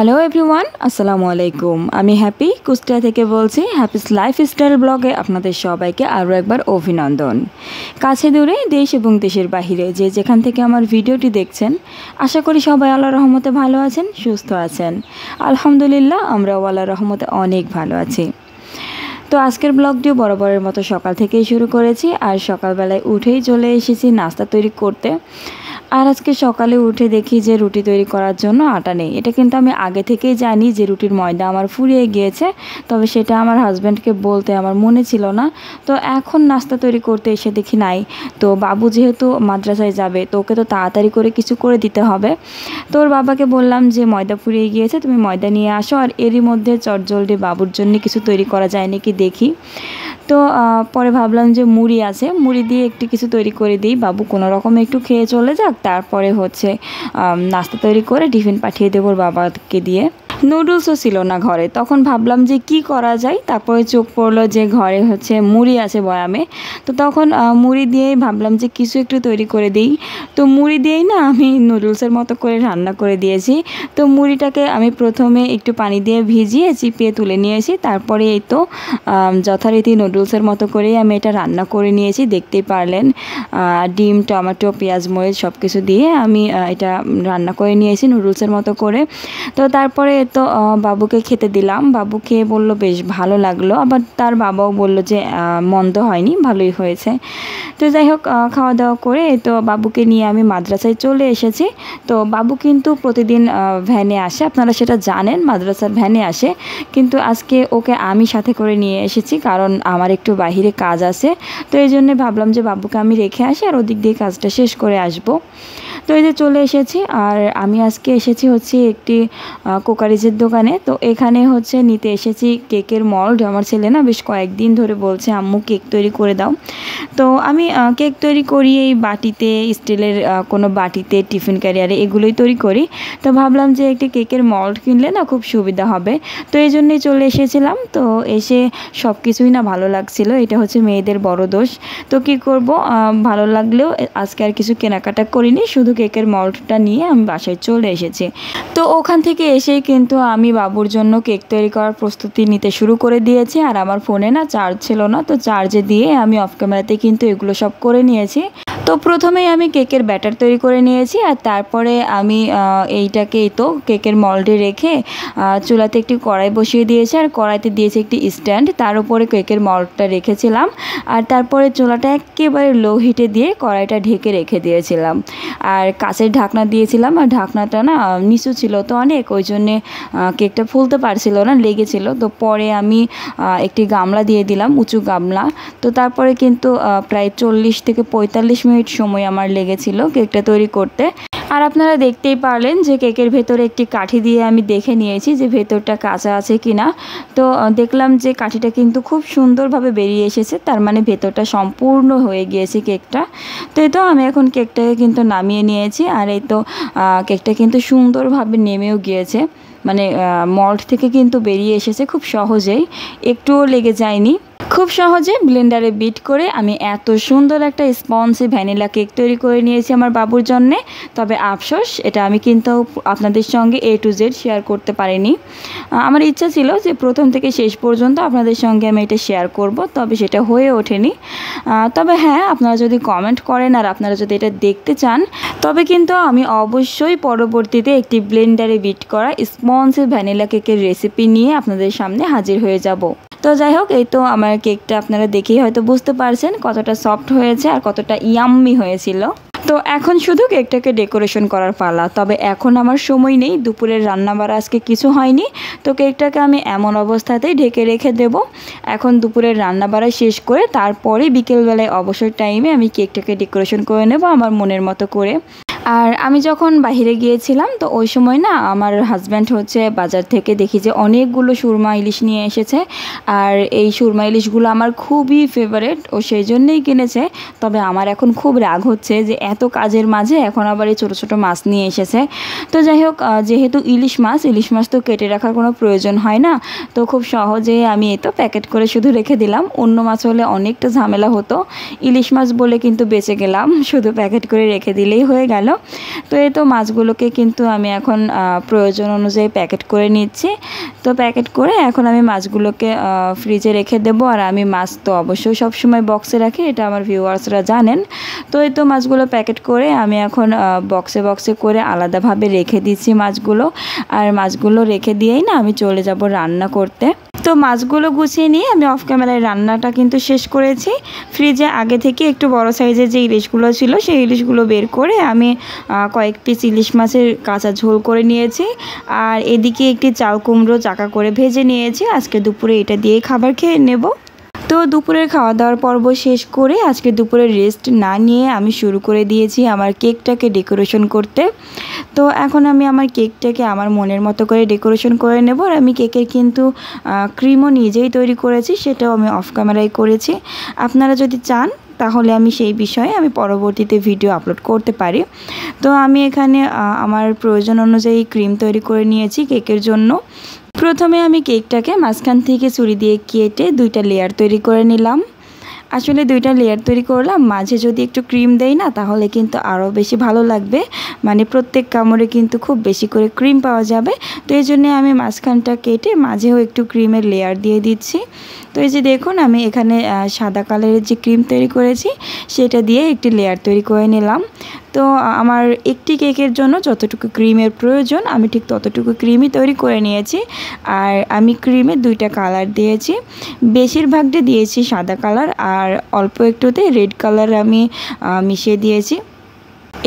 Hello everyone, আসসালামু আলাইকুম। আমি হ্যাপি কুষ্টিয়া থেকে বলছি। হ্যাপিস লাইফস্টাইল ব্লগে আপনাদের সবাইকে আরও একবার অভিনন্দন। কাছে দূরে দেশ এবং দেশের বাহিরে যে যেখান থেকে আমার ভিডিওটি দেখছেন, আশা করি সবাই আল্লাহর রহমতে ভালো আছেন, সুস্থ আছেন। আলহামদুলিল্লাহ, আমরাও আল্লাহর রহমতে অনেক ভালো আছি। তো আজকের ব্লগটিও বরাবরের মতো সকাল থেকেই শুরু করেছি, আর সকালবেলায় উঠেই চলে এসেছি নাস্তা তৈরি করতে। আর আজকে সকালে উঠে দেখি যে রুটি তৈরি করার জন্য আটা নেই। এটা কিন্তু আমি আগে থেকেই জানি যে রুটির ময়দা আমার ফুরিয়ে গিয়েছে, তবে সেটা আমার হাজব্যান্ডকে বলতে আমার মনে ছিল না। তো এখন নাস্তা তৈরি করতে এসে দেখি নাই। তো বাবু যেহেতু মাদ্রাসায় যাবে, তো ওকে তো তাড়াতাড়ি করে কিছু করে দিতে হবে। তো ওর বাবাকে বললাম যে ময়দা ফুরিয়ে গিয়েছে, তুমি ময়দা নিয়ে আসো, আর এরই মধ্যে চটজলদি বাবুর জন্য কিছু তৈরি করা যায় নাকি দেখি। তো পরে ভাবলাম যে মুড়ি আছে, মুড়ি দিয়ে একটু কিছু তৈরি করে দিই, বাবু কোনো রকমে একটু খেয়ে চলে যাক, তারপরে হচ্ছে নাস্তা তৈরি করে টিফিন পাঠিয়ে দেবো বাবাকে দিয়ে। নুডলসও ছিল না ঘরে, তখন ভাবলাম যে কি করা যায়। তারপরে চোখ পড়লো যে ঘরে হচ্ছে মুড়ি আছে বয়ামে, তো তখন মুড়ি দিয়েই ভাবলাম যে কিছু একটু তৈরি করে দিই। তো মুড়ি দিয়েই না আমি নুডলসের মতো করে রান্না করে দিয়েছি। তো মুড়িটাকে আমি প্রথমে একটু পানি দিয়ে ভিজিয়ে চিপিয়ে তুলে নিয়েছি, তারপরে এই তো যথারীতি নুডলসের মতো করেই আমি এটা রান্না করে নিয়েছি। দেখতেই পারলেন ডিম, টমেটো, পেঁয়াজ, মরিচ সব কিছু দিয়ে আমি এটা রান্না করে নিয়েছি নুডলসের মতো করে। তো তারপরে তো বাবুকে খেতে দিলাম। বাবু খেয়ে বললো বেশ ভালো লাগলো, আবার তার বাবাও বললো যে মন্দ হয়নি, ভালোই হয়েছে। তো যাই হোক, খাওয়া দাওয়া করে তো বাবুকে নিয়ে আমি মাদ্রাসায় চলে এসেছি। তো বাবু কিন্তু প্রতিদিন ভ্যানে আসে, আপনারা সেটা জানেন, মাদ্রাসার ভ্যানে আসে। কিন্তু আজকে ওকে আমি সাথে করে নিয়ে এসেছি, কারণ আমার একটু বাহিরে কাজ আছে। তো এই জন্যে ভাবলাম যে বাবুকে আমি রেখে আসি, আর ওদিক দিয়ে কাজটা শেষ করে আসবো। তো এই যে চলে এসেছি, আর আমি আজকে এসেছি হচ্ছে একটি কোকারিজের দোকানে। তো এখানে হচ্ছে নিতে এসেছি কেকের মল্ড। আমার ছেলে না বেশ কয়েকদিন ধরে বলছে আম্মু কেক তৈরি করে দাও। তো আমি কেক তৈরি করি এই বাটিতে, স্টিলের কোনো বাটিতে, টিফিন ক্যারিয়ারে, এগুলোই তৈরি করি। তো ভাবলাম যে একটি কেকের মল্ড কিনলে না খুব সুবিধা হবে, তো এই জন্যই চলে এসেছিলাম। তো এসে সব কিছুই না ভালো লাগছিল, এটা হচ্ছে মেয়েদের বড় দোষ। তো কি করব, ভালো লাগলেও আজকে আর কিছু কেনাকাটা করিনি, শুধু কেকের মল্ডটা নিয়ে আমি বাসায় চলে এসেছি। তো ওখান থেকে এসেই কিন্তু আমি বাবুর জন্য কেক তৈরি করার প্রস্তুতি নিতে শুরু করে দিয়েছি। আর আমার ফোনে না চার্জ ছিল না, তো চার্জে দিয়ে আমি অফ ক্যামেরাতে কিন্তু এগুলো সব করে নিয়েছি। তো প্রথমেই আমি কেকের ব্যাটার তৈরি করে নিয়েছি, আর তারপরে আমি এইটাকে তো কেকের মল্ডে রেখে চুলাতে একটি কড়াই বসিয়ে দিয়েছি, আর কড়াইতে দিয়েছি একটি স্ট্যান্ড, তার উপরে কেকের মল্ডটা রেখেছিলাম। আর তারপরে চুলাটা একেবারে লো হিটে দিয়ে কড়াইটা ঢেকে রেখে দিয়েছিলাম, আর কাঁচের ঢাকনা দিয়েছিলাম। আর ঢাকনাটা না নিচু ছিল তো অনেক, ওই জন্যে কেকটা ফুলতে পারছিল না, লেগেছিল। তো পরে আমি একটি গামলা দিয়ে দিলাম, উঁচু গামলা। তো তারপরে কিন্তু প্রায় 40 থেকে 45 মিনিট সময় আমার লেগেছিল কেকটা তৈরি করতে। আর আপনারা দেখতেই পারলেন যে কেকের ভেতরে একটি কাঠি দিয়ে আমি দেখে নিয়েছি যে ভেতরটা কাঁচা আছে কিনা। তো দেখলাম যে কাঠিটা কিন্তু খুব সুন্দরভাবে বেরিয়ে এসেছে, তার মানে ভেতরটা সম্পূর্ণ হয়ে গিয়েছে কেকটা। তো এই তো আমি এখন কেকটাকে কিন্তু নামিয়ে নিয়েছি, আর এই তো কেকটা কিন্তু সুন্দরভাবে নেমেও গিয়েছে, মানে মল্ড থেকে কিন্তু বেরিয়ে এসেছে খুব সহজেই, একটুও লেগে যায়নি। খুব সহজে ব্লেন্ডারে বিট করে আমি এত সুন্দর একটা স্পঞ্জি ভ্যানিলা কেক তৈরি করে নিয়েছি আমার বাবুর জন্যে। তবে আফসোস, এটা আমি কিন্তু আপনাদের সঙ্গে A to Z শেয়ার করতে পারিনি। আমার ইচ্ছা ছিল যে প্রথম থেকে শেষ পর্যন্ত আপনাদের সঙ্গে আমি এটা শেয়ার করব, তবে সেটা হয়ে ওঠেনি। তবে হ্যাঁ, আপনারা যদি কমেন্ট করেন আর আপনারা যদি এটা দেখতে চান, তবে কিন্তু আমি অবশ্যই পরবর্তীতে একটি ব্লেন্ডারে বিট করা স্পঞ্জি ভ্যানিলা কেকের রেসিপি নিয়ে আপনাদের সামনে হাজির হয়ে যাব। তো যাই হোক, এই তো আমার কেকটা আপনারা দেখেই হয়তো বুঝতে পারছেন কতটা সফট হয়েছে আর কতটা ইয়াম্মি হয়েছিল। তো এখন শুধু কেকটাকে ডেকোরেশন করার পালা। তবে এখন আমার সময় নেই, দুপুরের রান্নাবাড়া আজকে কিছু হয়নি, তো কেকটাকে আমি এমন অবস্থাতেই ঢেকে রেখে দেব। এখন দুপুরের রান্নাবাড়া শেষ করে তারপরে বিকেলবেলায় অবসর টাইমে আমি কেকটাকে ডেকোরেশন করে নেব আমার মনের মতো করে। আর আমি যখন বাইরে গিয়েছিলাম, তো ওই সময় না আমার হাজব্যান্ড হচ্ছে বাজার থেকে দেখি যে অনেকগুলো সুরমা ইলিশ নিয়ে এসেছে, আর এই সুরমা ইলিশগুলো আমার খুবই ফেভারেট, ও সেই জন্যেই কিনেছে। তবে আমার এখন খুব রাগ হচ্ছে যে এত কাজের মাঝে এখন আবার এই ছোটো ছোটো মাছ নিয়ে এসেছে। তো যাই হোক, যেহেতু ইলিশ মাছ তো কেটে রাখার কোনো প্রয়োজন হয় না, তো খুব সহজে আমি এই তো প্যাকেট করে শুধু রেখে দিলাম। অন্য মাছ হলে অনেকটা ঝামেলা হতো, ইলিশ মাছ বলে কিন্তু বেঁচে গেলাম, শুধু প্যাকেট করে রেখে দিলেই হয়ে গেল। তো এই তো মাছগুলোকে কিন্তু আমি এখন প্রয়োজন অনুযায়ী প্যাকেট করে নিচ্ছি। তো প্যাকেট করে এখন আমি মাছগুলোকে ফ্রিজে রেখে দেবো। আর আমি মাছ তো অবশ্যই সবসময় বক্সে রাখি, এটা আমার ভিউয়ার্সরা জানেন। তো এই তো মাছগুলো প্যাকেট করে আমি এখন বক্সে করে আলাদাভাবে রেখে দিচ্ছি মাছগুলো। আর মাছগুলো রেখে দিয়েই না আমি চলে যাব রান্না করতে। তো মাছগুলো গুছিয়ে নিয়ে আমি অফ ক্যামেরায় রান্নাটা কিন্তু শেষ করেছি। ফ্রিজে আগে থেকে একটু বড় সাইজের যে ইলিশগুলো ছিল সেই ইলিশগুলো বের করে আমি কয়েক পিস ইলিশ মাছের কাঁচা ঝোল করে নিয়েছি। আর এদিকে একটি চাল কুমড়ো চাকা করে ভেজে নিয়েছি। আজকে দুপুরে এটা দিয়েই খাবার খেয়ে নেব। তো দুপুরের খাওয়া দাওয়ার পর্ব শেষ করে আজকে দুপুরে রেস্ট না নিয়ে আমি শুরু করে দিয়েছি আমার কেকটাকে ডেকোরেশন করতে। তো এখন আমি আমার কেকটাকে আমার মনের মতো করে ডেকোরেশন করে নেব। আর আমি কেকের কিন্তু ক্রিমও নিজেই তৈরি করেছি, সেটাও আমি অফ ক্যামেরায় করেছি। আপনারা যদি চান তাহলে আমি সেই বিষয়ে আমি পরবর্তীতে ভিডিও আপলোড করতে পারি। তো আমি এখানে আমার প্রয়োজন অনুযায়ী ক্রিম তৈরি করে নিয়েছি কেকের জন্য। প্রথমে আমি কেকটাকে মাঝখান থেকে ছুরি দিয়ে কেটে 2টা লেয়ার তৈরি করে নিলাম। আসলে 2টা লেয়ার তৈরি করলাম, মাঝে যদি একটু ক্রিম দেই না তাহলে কিন্তু আরও বেশি ভালো লাগবে, মানে প্রত্যেক কামড়ে কিন্তু খুব বেশি করে ক্রিম পাওয়া যাবে। তো এই জন্যে আমি মাঝখানটা কেটে মাঝেও একটু ক্রিমের লেয়ার দিয়ে দিচ্ছি। তো এই যে দেখুন আমি এখানে সাদা কালারের যে ক্রিম তৈরি করেছি সেটা দিয়ে একটি লেয়ার তৈরি করে নিলাম। তো আমার একটি কেকের জন্য যতটুকু ক্রিমের প্রয়োজন আমি ঠিক ততটুকু ক্রিমই তৈরি করে নিয়েছি। আর আমি ক্রিমে 2টা কালার দিয়েছি, বেশিরভাগটা দিয়েছি সাদা কালার আর অল্প একটুতে রেড কালার আমি মিশিয়ে দিয়েছি।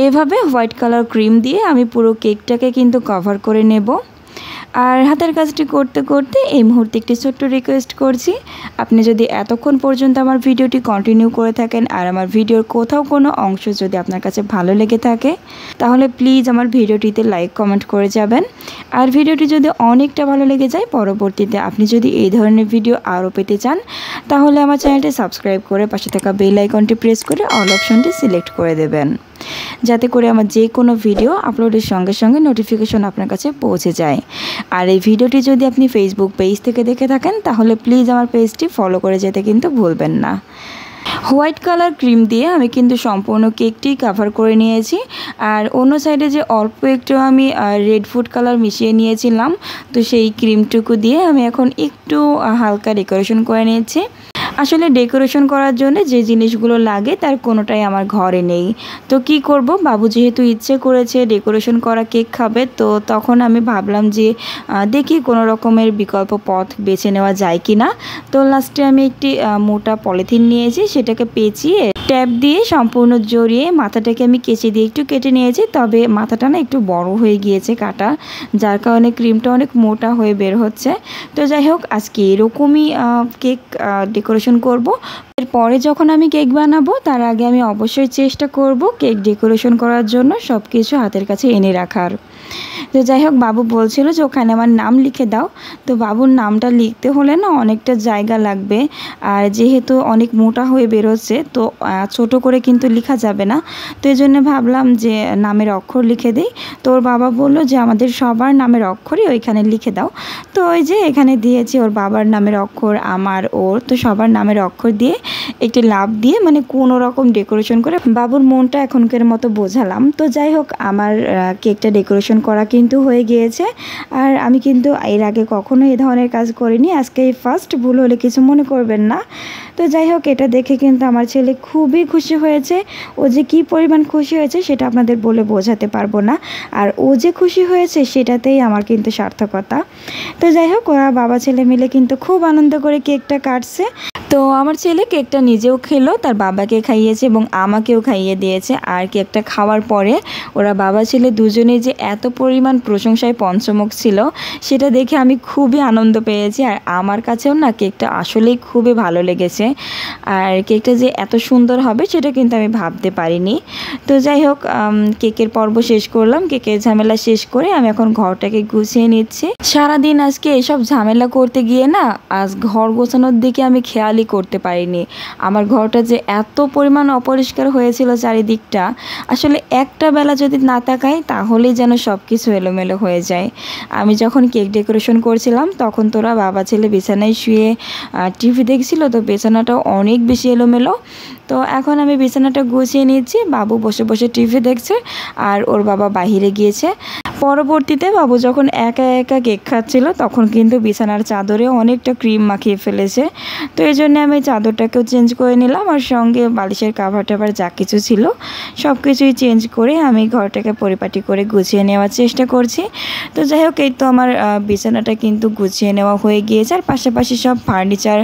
এভাবে হোয়াইট কালার ক্রিম দিয়ে আমি পুরো কেকটাকে কিন্তু কভার করে নেব। আর হাতের কাজটি করতে করতে এই মুহূর্তে একটি ছোট্ট রিকোয়েস্ট করছি, আপনি যদি এতক্ষণ পর্যন্ত আমার ভিডিওটি কন্টিনিউ করে থাকেন আর আমার ভিডিওর কোথাও কোনো অংশ যদি আপনার কাছে ভালো লেগে থাকে তাহলে প্লিজ আমার ভিডিওটিতে লাইক কমেন্ট করে যাবেন। আর ভিডিওটি যদি অনেকটা ভালো লেগে যায় পরবর্তীতে আপনি যদি এই ধরনের ভিডিও আরও পেতে চান তাহলে আমার চ্যানেলটি সাবস্ক্রাইব করে পাশে থাকা বেল আইকনটি প্রেস করে অল অপশনটি সিলেক্ট করে দেবেন, যাতে করে আমার যে কোনো ভিডিও আপলোডের সঙ্গে সঙ্গে নোটিফিকেশন আপনার কাছে পৌঁছে যায়। আর এই ভিডিওটি যদি আপনি ফেসবুক পেজ থেকে দেখে থাকেন তাহলে প্লিজ আমার পেজটি ফলো করে যেতে কিন্তু ভুলবেন না। হোয়াইট কালার ক্রিম দিয়ে আমি কিন্তু সম্পূর্ণ কেকটি কভার করে নিয়েছি। আর অন্য সাইডে যে অল্প একটু আমি রেড ফুড কালার মিশিয়ে নিয়েছিলাম, তো সেই ক্রিমটুকু দিয়ে আমি এখন একটু হালকা ডেকোরেশন করে নিয়েছি। আসলে ডেকোরেশন করার জন্য যে জিনিসগুলো লাগে তার কোনোটাই আমার ঘরে নেই। তো কি করব, বাবু যেহেতু ইচ্ছে করেছে ডেকোরেশন করা কেক খাবে, তো তখন আমি ভাবলাম যে দেখি কোনো রকমের বিকল্প পথ বেছে নেওয়া যায় কি না। তো লাস্টে আমি একটি মোটা পলিথিন নিয়েছি, সেটাকে পেঁচিয়ে ট্যাপ দিয়ে সম্পূর্ণ জড়িয়ে মাথাটাকে আমি কেচি দিয়ে একটু কেটে নিয়েছি। তবে মাথাটা না একটু বড় হয়ে গিয়েছে কাটা, যার কারণে ক্রিমটা অনেক মোটা হয়ে বের হচ্ছে। তো যাই হোক আজকে এরকমই কেক ডেকোরেশন করব। এরপরে যখন আমি কেক বানাবো তার আগে আমি অবশ্যই চেষ্টা করব কেক ডেকোরেশন করার জন্য সব কিছু হাতের কাছে এনে রাখার। তো যাই হোক বাবু বলছিল যে ওখানে আমার নাম লিখে দাও। তো বাবুর নামটা লিখতে হলে না অনেকটা জায়গা লাগবে, আর যেহেতু অনেক মোটা হয়ে বেরোচ্ছে তো ছোট করে কিন্তু লেখা যাবে না। তো এই জন্য ভাবলাম যে নামের অক্ষর লিখে দিই। তো ওর বাবা বললো যে আমাদের সবার নামের অক্ষরই ওইখানে লিখে দাও। তো ওই যে এখানে দিয়েছি ওর বাবার নামের অক্ষর, আমার, ওর, তো সবার নামের অক্ষর দিয়ে একটি লাভ দিয়ে মানে কোনো রকম ডেকোরেশন করে বাবুর মনটা এখনকার মতো বোঝালাম। তো যাই হোক আমার কেকটা ডেকোরেশন করা কিন্তু হয়ে গিয়েছে। আর আমি কিন্তু এর আগে কখনো এই ধরনের কাজ করিনি, আজকে এই ফার্স্ট, ভুল হলে কিছু মনে করবেন না। তো যাই হোক এটা দেখে কিন্তু আমার ছেলে খুবই খুশি হয়েছে। ও যে কী পরিমাণ খুশি হয়েছে সেটা আপনাদের বলে বোঝাতে পারবো না। আর ও যে খুশি হয়েছে সেটাতেই আমার কিন্তু সার্থকতা। তো যাই হোক ওরা বাবা ছেলে মিলে কিন্তু খুব আনন্দ করে কেকটা কাটছে। তো আমার ছেলে কেকটা নিজেও খেলো, তার বাবাকে খাইয়েছে এবং আমাকেও খাইয়ে দিয়েছে। আর কেকটা খাওয়ার পরে ওরা বাবা ছেলে দুজনেই যে এত পরিমাণ প্রশংসায় পঞ্চমুখ ছিল সেটা দেখে আমি খুবই আনন্দ পেয়েছি। আর আমার কাছেও না কেকটা আসলেই খুবই ভালো লেগেছে। আর কেকটা যে এত সুন্দর হবে সেটা কিন্তু আমি ভাবতে পারিনি। তো যাই হোক কেকের পর্ব শেষ করলাম, কেকের ঝামেলা শেষ করে আমি এখন ঘরটাকে গুছিয়ে নিচ্ছি। সারাদিন আজকে এসব ঝামেলা করতে গিয়ে না আজ ঘর গোছানোর দিকে আমি খেয়ালই করতে করতে পারিনি। আমার ঘরটা যে এত পরিমাণ অপরিষ্কার হয়েছিল চারিদিকটা, আসলে একটা বেলা যদি না তাকাই তাহলেই যেন সব কিছু এলোমেলো হয়ে যায়। আমি যখন কেক ডেকোরেশন করছিলাম তখন তোরা বাবা ছেলে বিছানায় শুয়ে টিভি দেখছিল, তো বিছানাটাও অনেক বেশি এলোমেলো। তো এখন আমি বিছানাটা গুছিয়ে নিচ্ছি, বাবু বসে বসে টিভি দেখছে আর ওর বাবা বাহিরে গিয়েছে। পরবর্তীতে বাবু যখন একা একা কেক খাচ্ছিল তখন কিন্তু বিছানার চাদরে অনেকটা ক্রিম মাখিয়ে ফেলেছে। তো এই জন্য আমি চাদরটাকেও চেঞ্জ করে নিলাম, আর সঙ্গে বালিশের কাভার টাভার যা কিছু ছিল সব কিছুই চেঞ্জ করে আমি ঘরটাকে পরিপাটি করে গুছিয়ে নেওয়ার চেষ্টা করছি। তো যাই হোক, এই তো আমার বিছানাটা কিন্তু গুছিয়ে নেওয়া হয়ে গিয়েছে, আর পাশাপাশি সব ফার্নিচার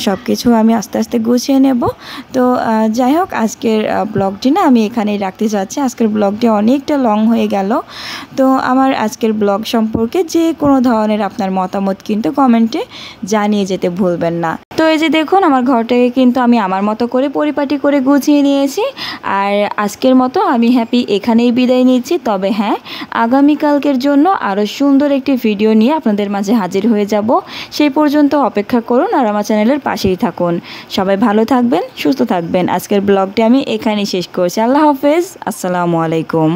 সব কিছু আমি আস্তে আস্তে গুছিয়ে নেব। তো যাই হোক, আজকের ব্লগটি না আমি এখানেই রাখতে চাচ্ছি। আজকের ব্লগটি অনেকটা লং হয়ে গেল। তো আমার আজকের ব্লগ সম্পর্কে যে কোনো ধরনের আপনার মতামত কিন্তু কমেন্টে জানিয়ে যেতে ভুলবেন না। তো এই যে দেখুন, আমার ঘরটাকে কিন্তু আমি আমার মতো করে পরিপাটি করে গুছিয়ে নিয়েছি। আর আজকের মতো আমি হ্যাপি এখানেই বিদায় নিচ্ছি। তবে হ্যাঁ, আগামীকালকের জন্য আরও সুন্দর একটি ভিডিও নিয়ে আপনাদের মাঝে হাজির হয়ে যাব। সেই পর্যন্ত অপেক্ষা করুন আর আমার চ্যানেলের পাশেই থাকুন। সবাই ভালো থাকবেন, সুস্থ থাকবেন। আজকের ব্লগটি আমি এখানেই শেষ করছি। আল্লাহ হাফেজ, আসসালামু আলাইকুম।